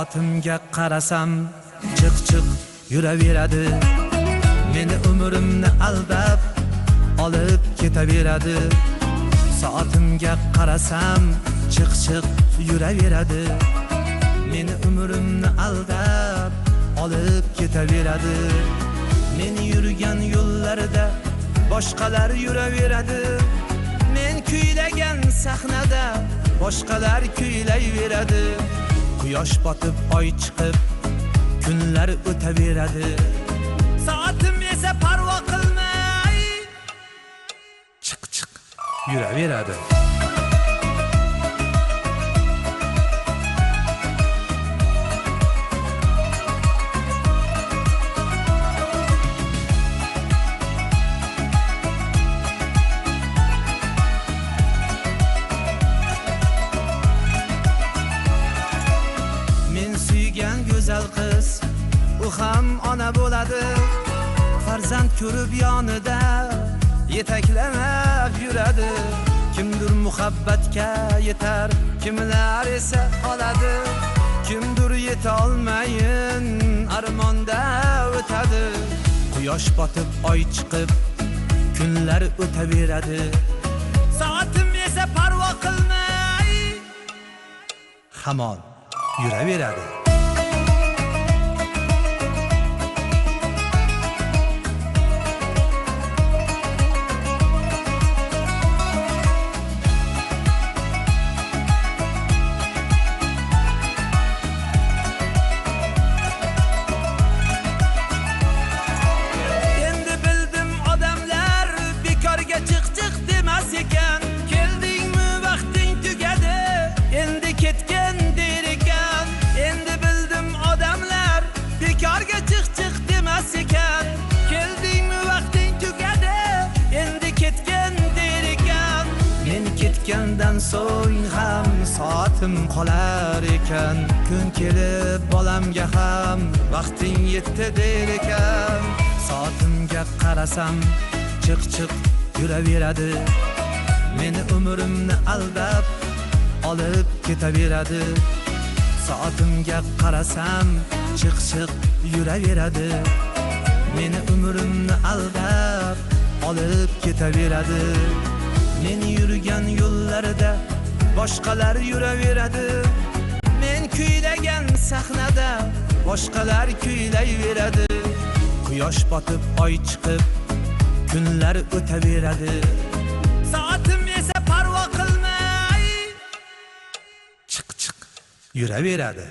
Soatimga qarasam chiq yuraveradi. Meni umrimni aldab olib ketaveradi. Soatimga qarasam chiq yuraveradi. Meni umrimni aldab olib ketaveradi. Men yurgan yo'llarda boshqalar yuraveradi. Men kuylagan sahnada boshqalar kuylayveradi. Quyosh botib oy chiqib kunlar o'taveradi. Soatim esa parvo qilmay chiq yuraveradi. Go'zal qiz, u ham ona bo'ladi. Farzand ko'rib yonida yetaklamab yuradi. Kimdir muhabbatga yetar, kimlar esa qoladi. Kimdir yeta olmayin armonda o'tadi. Quyosh botib oy chiqib kunlar o'taveradi. Soatim esa parvo qilmay hamon yuraveradi. Ketgandan so'ng ham soatim qolar ekan. Kun kelib bolamga ham vaqting yetdi der ekan. Soatimga qarasam chiq yuraveradi. Meni umrimni aldab olib ketaveradi. Soatimga qarasam chiq yuraveradi. Meni umrimni aldab olib ketaveradi. Men yurgan yo'llarda boshqalar yuraveradi. Men kuylagan sahnada boshqalar kuylayveradi. Quyosh botib oy chiqib kunlar o'taveradi. Soatim esa parvo qilmay chiq yuraveradi.